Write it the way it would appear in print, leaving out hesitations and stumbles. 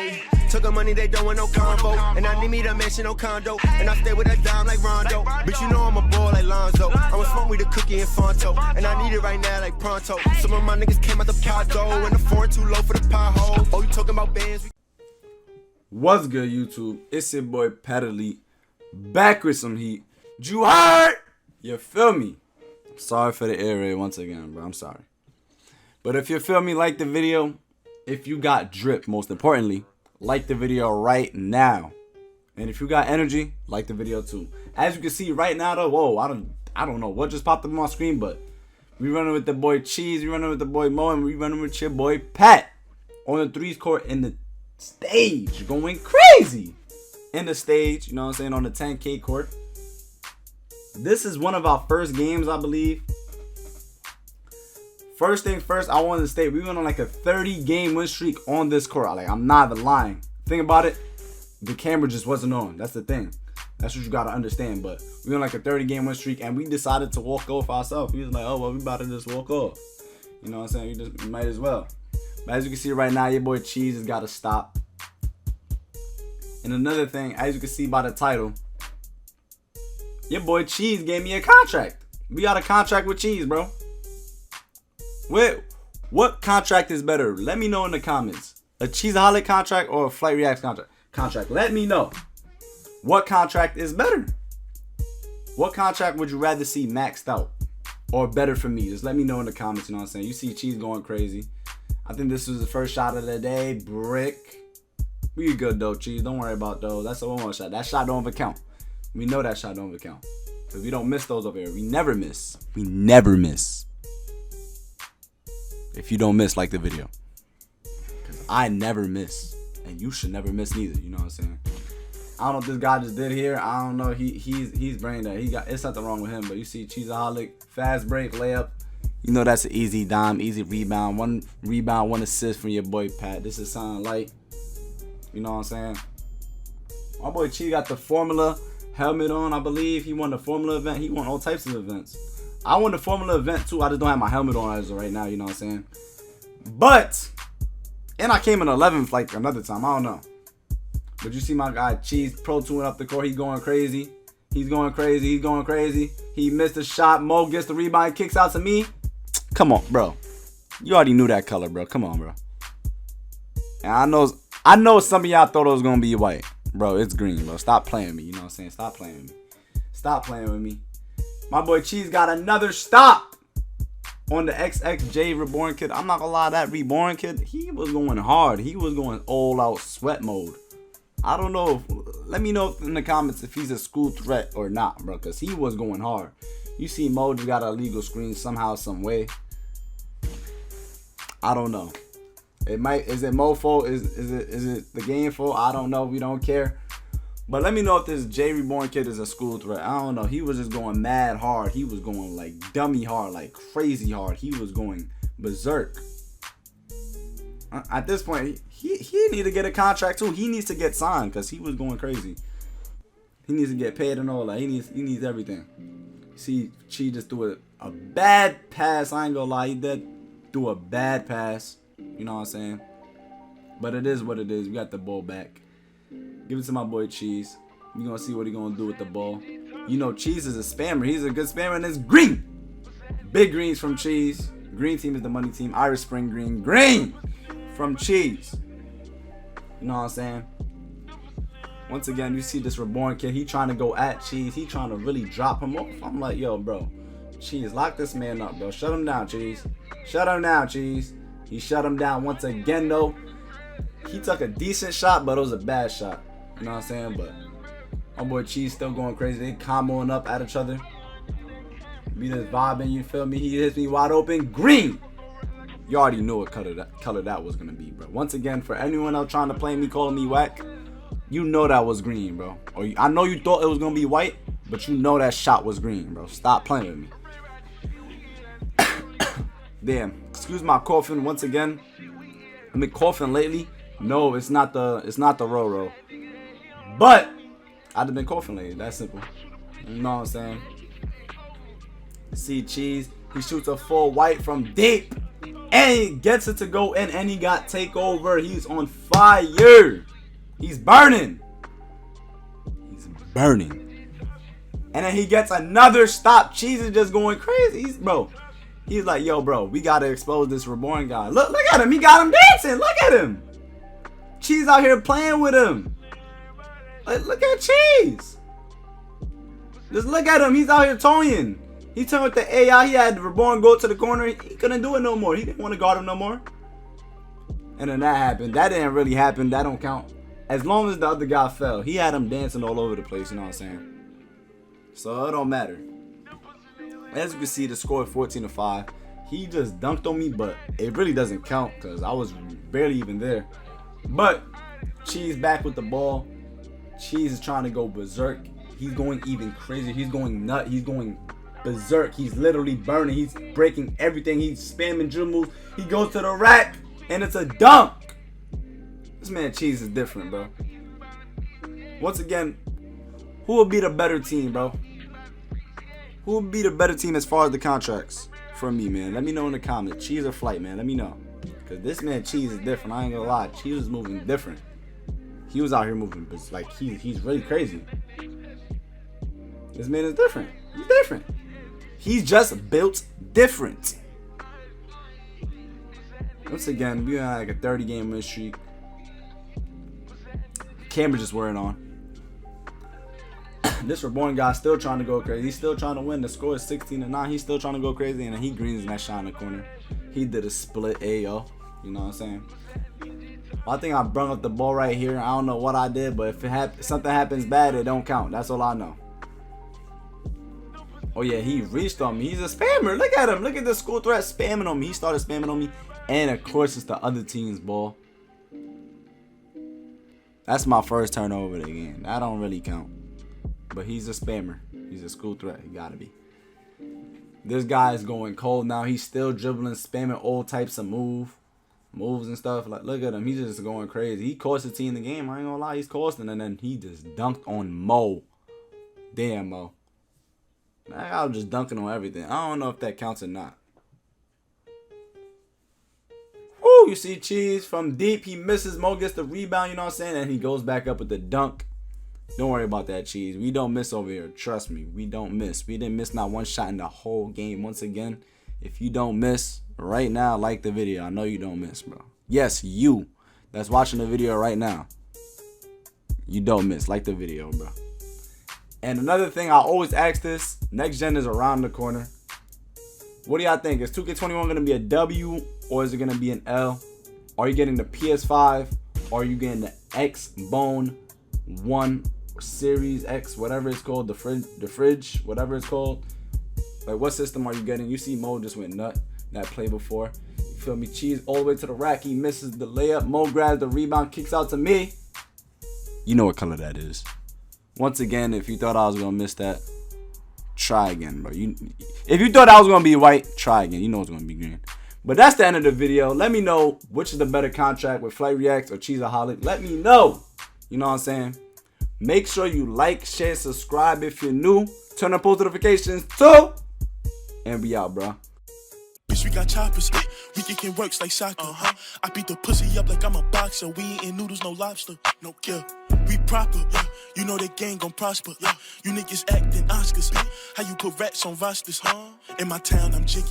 Hey, took her money, they don't want no combo. And I need me to mention no condo. And I stay with a dime like Rondo. But you know I'm a ball like Lonzo. I'ma smoke with the cookie and Fonto. And I need it right now like pronto. Some of my niggas came out the pot though. And the foreign too low for the pothole. Oh, you talking about bands? What's good, YouTube? It's your boy PatElite, back with some heat. You heard? You feel me? Sorry for the air raid once again, bro. I'm sorry. But if you feel me, like the video. If you got drip, most importantly, like the video right now. And if you got energy, like the video too. As you can see right now, though, whoa, I don't know what just popped up on my screen, but we running with the boy Cheese, we running with the boy Mo, and we running with your boy Pat on the threes court in the stage, going crazy in the stage. You know what I'm saying, on the 10K court. This is one of our first games, I believe. First thing first, I wanted to state we went on like a 30-game win streak on this court. Like, I'm not even lying. Think about it. The camera just wasn't on. That's the thing. That's what you gotta understand. But we went like a 30-game win streak, and we decided to walk off ourselves. We was like, oh well, we about to just walk off. You know what I'm saying? We might as well. But as you can see right now, your boy Cheese has got to stop. And another thing, as you can see by the title, your boy Cheese gave me a contract. We got a contract with Cheese, bro. Wait, what contract is better? Let me know in the comments. A Cheeseaholic contract or a Flight Reacts contract? Let me know. What contract is better? What contract would you rather see maxed out or better for me? Just let me know in the comments, you know what I'm saying? You see Cheese going crazy. I think this was the first shot of the day. Brick. We good though, Cheese. Don't worry about those. That's a 1-1 shot. That shot don't even count. We know that shot don't even count. Because we don't miss those over here. We never miss. We never miss. If you don't miss, like the video. Because I never miss. And you should never miss neither. You know what I'm saying? I don't know what this guy just did here. I don't know. He's brain dead. It's nothing wrong with him. But you see Cheeseaholic, fast break, layup. You know that's an easy dime, easy rebound. 1 rebound, 1 assist from your boy Pat. This is sounding light. You know what I'm saying? My boy Cheese got the Formula helmet on, I believe. He won the Formula event. He won all types of events. I won the Formula event too. I just don't have my helmet on as of right now, you know what I'm saying? But, and I came in 11th like another time. I don't know. But you see my guy Cheese Pro 2 up the court. He's going crazy. He's going crazy. He's going crazy. He missed a shot. Mo gets the rebound, kicks out to me. Come on, bro. You already knew that color, bro. Come on, bro. And I know some of y'all thought it was going to be white. Bro, it's green, bro. Stop playing with me. You know what I'm saying? Stop playing with me. Stop playing with me. My boy Cheese got another stop on the XXJ Reborn kid. I'm not going to lie, that Reborn kid, he was going hard. He was going all out sweat mode. I don't know. Let me know in the comments if he's a school threat or not, bro. Because he was going hard. You see Mo just got a legal screen somehow, some way. I don't know. Is it Mo fault? Is it the game fault? I don't know. We don't care. But let me know if this J Reborn kid is a school threat. I don't know. He was just going mad hard. He was going like dummy hard, like crazy hard. He was going berserk. At this point, he need to get a contract too. He needs to get signed because he was going crazy. He needs to get paid and all that. He needs everything. See, Chi just threw a bad pass. I ain't gonna lie, he did do a bad pass. You know what I'm saying? But it is what it is. We got the ball back. Give it to my boy Cheese. We gonna see what he gonna do with the ball. You know, Cheese is a spammer. He's a good spammer, and it's green. Big greens from Cheese. Green team is the money team. Irish Spring Green. Green from Cheese. You know what I'm saying? Once again, you see this Reborn kid. He trying to go at Cheese. He trying to really drop him off. I'm like, yo, bro. Cheese, lock this man up, bro. Shut him down, Cheese. Shut him down, Cheese. He shut him down once again, though. He took a decent shot, but it was a bad shot. You know what I'm saying? But my boy Cheese still going crazy. They comboing up at each other. We just vibing, you feel me? He hits me wide open. Green! You already knew what color that was going to be, bro. Once again, for anyone else trying to play me, calling me whack, you know that was green, bro. Or I know you thought it was going to be white, but you know that shot was green, bro. Stop playing with me. Damn. Excuse my coughing once again. I've been coughing lately. No, it's not the Roro. But I've been coughing lately. That's simple. You know what I'm saying? See Cheese. He shoots a full white from deep. And he gets it to go in, and he got takeover. He's on fire. fire. He's burning. He's burning. And then he gets another stop. Cheese is just going crazy. He's like, yo, bro, we got to expose this reborn guy. Look at him. He got him dancing. Look at him. Cheese out here playing with him. Look at Cheese. Just look at him. He's out here toying. He turned with the AI. He had the reborn go to the corner. He couldn't do it no more. He didn't want to guard him no more. And then that happened. That didn't really happen. That don't count. As long as the other guy fell. He had him dancing all over the place. You know what I'm saying? So it don't matter. As you can see, the score is 14-5. He just dunked on me, but it really doesn't count because I was barely even there. But Cheese back with the ball. Cheese is trying to go berserk. He's going even crazier. He's going nut. He's going berserk. He's literally burning. He's breaking everything. He's spamming drill moves. He goes to the rack, and it's a dunk. This man Cheese is different, bro. Once again, who will be the better team, bro? Who will be the better team as far as the contracts? For me, man. Let me know in the comments. Cheese or Flight, man. Let me know. Because this man Cheese is different. I ain't gonna lie. Cheese is moving different. He was out here moving, but it's like he's really crazy. This man is different. He's different. He's just built different. Once again, we on like a 30-game win streak. Cambridge is wearing on. This reborn guy still trying to go crazy. He's still trying to win. The score is 16-9. He's still trying to go crazy, and then he greens that shot in the corner. He did a split AO. You know what I'm saying? I think I brung up the ball right here. I don't know what I did, but if something happens bad, it don't count. That's all I know. Oh yeah, he reached on me. He's a spammer. Look at him. Look at the school threat spamming on me. He started spamming on me, and of course it's the other team's ball. That's my first turnover of the game. That don't really count. But he's a spammer. He's a school threat. He gotta be. This guy is going cold now. He's still dribbling, spamming all types of moves and stuff. Like, look at him. He's just going crazy. He cost the team the game. I ain't gonna lie. He's costing. And then he just dunked on Mo. Damn, Mo. I was just dunking on everything. I don't know if that counts or not. Woo, you see Cheese from deep. He misses. Mo gets the rebound, you know what I'm saying? And he goes back up with the dunk. Don't worry about that, Cheese. We don't miss over here. Trust me. We don't miss. We didn't miss not one shot in the whole game. Once again, if you don't miss right now, like the video. I know you don't miss, bro. Yes, you that's watching the video right now. You don't miss. Like the video, bro. And another thing, I always ask this. Next gen is around the corner. What do y'all think? Is 2K21 going to be a W or is it going to be an L? Are you getting the PS5? Or are you getting the Xbone 1 Series X, whatever it's called, the fridge, whatever it's called? Like, what system are you getting? You see Mo just went nut that play before. You feel me? Cheese all the way to the rack. He misses the layup. Mo grabs the rebound, kicks out to me. You know what color that is. Once again, if you thought I was going to miss that, try again, bro. If you thought I was going to be white, try again. You know it's going to be green. But that's the end of the video. Let me know which is the better contract with Flight Reacts or Cheeseaholic. Let me know. You know what I'm saying? Make sure you like, share, subscribe if you're new. Turn on post notifications too. And we out, bro. Bitch, we got choppers. We kicking works like soccer. I beat the pussy up like I'm a boxer. We eating noodles, no lobster. No kill. We proper. You know the gang gon' prosper. You niggas acting Oscars. How you put rats on rosters? In my town, I'm jiggy.